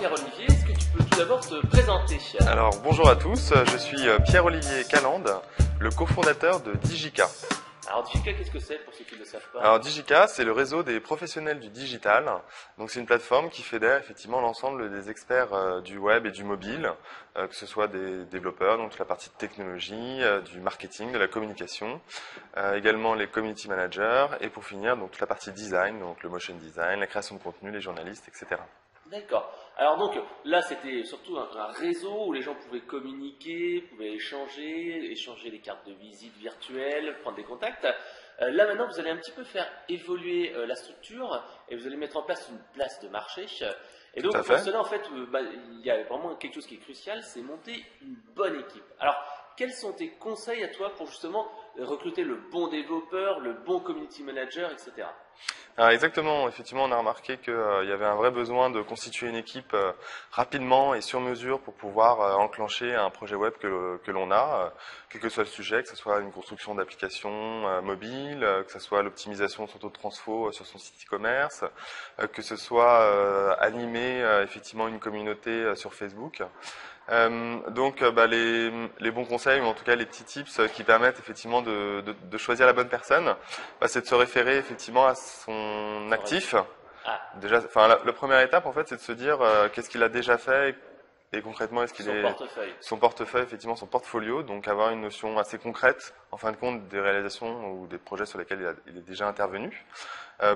Pierre-Olivier, est-ce que tu peux tout d'abord te présenter? Alors bonjour à tous, je suis Pierre-Olivier Calande, le cofondateur de Digica. Alors Digica, qu'est-ce que c'est pour ceux qui ne le savent pas? Alors Digica, c'est le réseau des professionnels du digital. Donc c'est une plateforme qui fédère effectivement l'ensemble des experts du web et du mobile, que ce soit des développeurs, donc toute la partie de technologie, du marketing, de la communication, également les community managers et pour finir donc toute la partie design, donc le motion design, la création de contenu, les journalistes, etc. D'accord. Alors donc là c'était surtout un réseau où les gens pouvaient communiquer, pouvaient échanger les cartes de visite virtuelles, prendre des contacts. Là maintenant vous allez un petit peu faire évoluer la structure et vous allez mettre en place une place de marché. Et donc pour cela en fait il y a vraiment quelque chose qui est crucial, c'est monter une bonne équipe. Alors quels sont tes conseils à toi pour justement recruter le bon développeur, le bon community manager, etc. Alors exactement, effectivement on a remarqué qu'il y avait un vrai besoin de constituer une équipe rapidement et sur mesure pour pouvoir enclencher un projet web que l'on a, quel que soit le sujet, que ce soit une construction d'applications mobiles, que ce soit l'optimisation de son taux de transfo sur son site e-commerce, que ce soit animer effectivement une communauté sur Facebook. Les bons conseils, ou en tout cas les petits tips qui permettent effectivement de choisir la bonne personne, c'est de se référer effectivement à son actif. Déjà, la première étape en fait, c'est de se dire qu'est-ce qu'il a déjà fait et concrètement est-ce qu'il est son portefeuille, effectivement son portfolio, donc avoir une notion assez concrète en fin de compte des réalisations ou des projets sur lesquels il est déjà intervenu.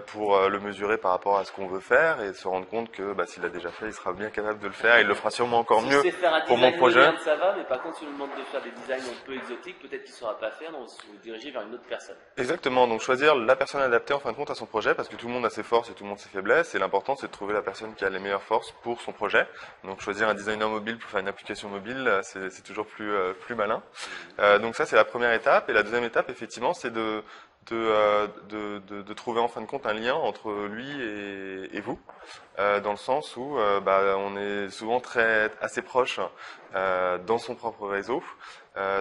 Pour le mesurer par rapport à ce qu'on veut faire et se rendre compte que s'il l'a déjà fait, il sera bien capable de le faire et il le fera sûrement encore mieux pour mon projet. Moderne, ça va, mais par contre, si on nous demande de faire des designs un peu exotiques, peut-être qu'il ne saura pas faire, donc on se diriger vers une autre personne. Exactement, donc choisir la personne adaptée en fin de compte à son projet, parce que tout le monde a ses forces et tout le monde ses faiblesses, et l'important c'est de trouver la personne qui a les meilleures forces pour son projet. Donc choisir un designer mobile pour faire une application mobile, c'est toujours plus malin. Donc ça c'est la première étape, et la deuxième étape effectivement c'est de trouver en fin de compte un lien entre lui et vous, dans le sens où on est souvent assez proche dans son propre réseau.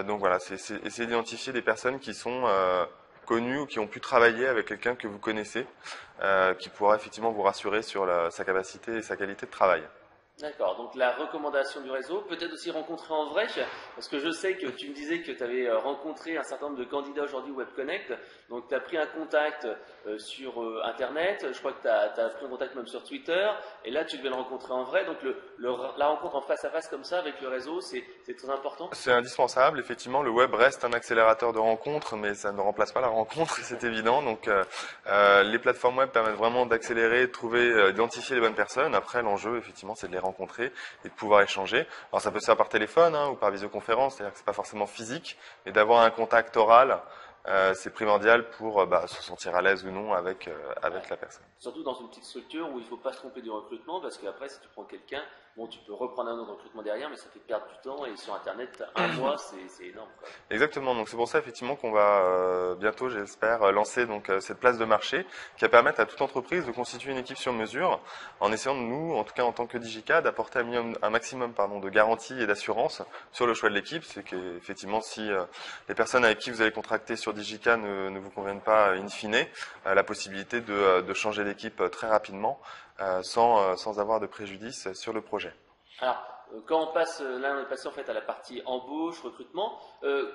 Donc voilà, c'est essayer d'identifier des personnes qui sont connues ou qui ont pu travailler avec quelqu'un que vous connaissez, qui pourra effectivement vous rassurer sur sa capacité et sa qualité de travail. D'accord, donc la recommandation du réseau, peut-être aussi rencontrer en vrai, parce que je sais que tu me disais que tu avais rencontré un certain nombre de candidats aujourd'hui Web Connect, donc tu as pris un contact sur Internet, je crois que tu as pris un contact même sur Twitter, et là tu devais le rencontrer en vrai, donc la rencontre en face à face comme ça avec le réseau, c'est très important. C'est indispensable, effectivement, le web reste un accélérateur de rencontres, mais ça ne remplace pas la rencontre, c'est évident, donc les plateformes web permettent vraiment d'accélérer, de trouver, d'identifier les bonnes personnes. Après l'enjeu, effectivement, c'est de les rencontrer et de pouvoir échanger. Alors ça peut se faire par téléphone ou par visioconférence, c'est-à-dire que c'est pas forcément physique, mais d'avoir un contact oral, c'est primordial pour se sentir à l'aise ou non avec la personne. Surtout dans une petite structure où il ne faut pas se tromper du recrutement, parce qu'après si tu prends quelqu'un, tu peux reprendre un autre recrutement derrière, mais ça fait perdre du temps, et sur Internet, un mois, c'est énorme, quoi. Exactement, donc c'est pour ça effectivement qu'on va bientôt, j'espère, lancer donc cette place de marché qui va permettre à toute entreprise de constituer une équipe sur mesure, en essayant de nous, en tout cas en tant que Digica, d'apporter un maximum de garantie et d'assurance sur le choix de l'équipe. C'est qu'effectivement si les personnes avec qui vous allez contracter sur Digica ne vous conviennent pas in fine, la possibilité de changer d'équipe très rapidement sans avoir de préjudice sur le projet. Alors, quand on passe, là on est passé en fait à la partie embauche, recrutement,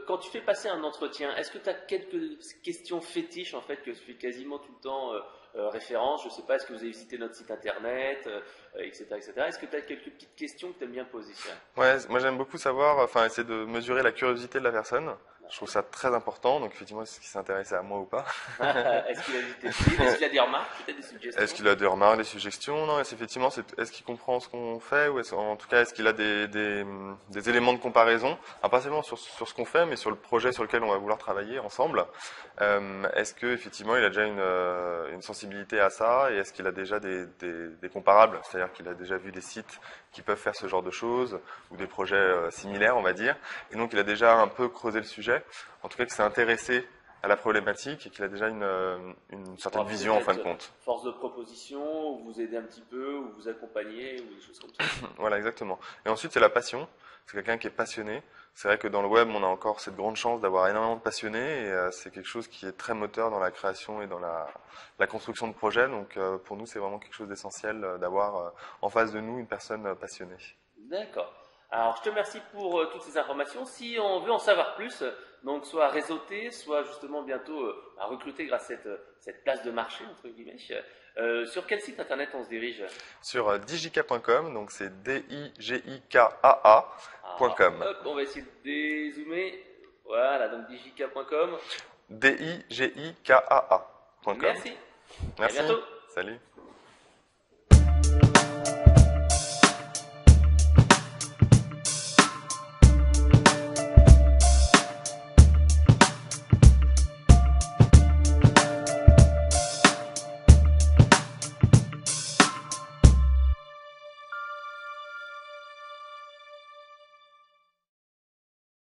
quand tu fais passer un entretien, est-ce que tu as quelques questions fétiches en fait que tu fais quasiment tout le temps référence, je ne sais pas, est-ce que vous avez visité notre site internet, etc., etc. Est-ce que tu as quelques petites questions que tu aimes bien poser? Ouais, moi j'aime beaucoup savoir, essayer de mesurer la curiosité de la personne. Je trouve ça très important, donc effectivement, est-ce qu'il s'est intéressé à moi ou pas? Est-ce qu'il a visité le site? Est-ce qu'il a des remarques, peut-être des suggestions? Est-ce qu'il a des remarques, des suggestions? Non, effectivement, est-ce qu'il comprend ce qu'on fait ou en tout cas, est-ce qu'il a des éléments de comparaison? Pas seulement sur ce qu'on fait, mais sur le projet sur lequel on va vouloir travailler ensemble. Est-ce que effectivement, il a déjà une sensibilité à ça et est-ce qu'il a déjà des comparables? C'est-à-dire qu'il a déjà vu des sites qui peuvent faire ce genre de choses ou des projets similaires, on va dire. Et donc, il a déjà un peu creusé le sujet. En tout cas, qu'il s'est intéressé à la problématique et qu'il a déjà une certaine vision en fin de compte. Force de proposition, ou vous aider un petit peu, ou vous accompagner, ou des choses comme ça. Voilà, exactement. Et ensuite, c'est la passion. C'est quelqu'un qui est passionné. C'est vrai que dans le web, on a encore cette grande chance d'avoir énormément de passionnés et c'est quelque chose qui est très moteur dans la création et dans la construction de projets. Donc pour nous, c'est vraiment quelque chose d'essentiel d'avoir en face de nous une personne passionnée. D'accord. Alors, je te remercie pour toutes ces informations. Si on veut en savoir plus, donc soit réseauter, soit justement bientôt recruter grâce à cette place de marché, entre guillemets, sur quel site internet on se dirige? Sur digica.com, donc c'est digikaa.com. Hop, on va essayer de dézoomer. Voilà, donc digica.com. digikaa.com. Merci. À Merci. bientôt. Salut.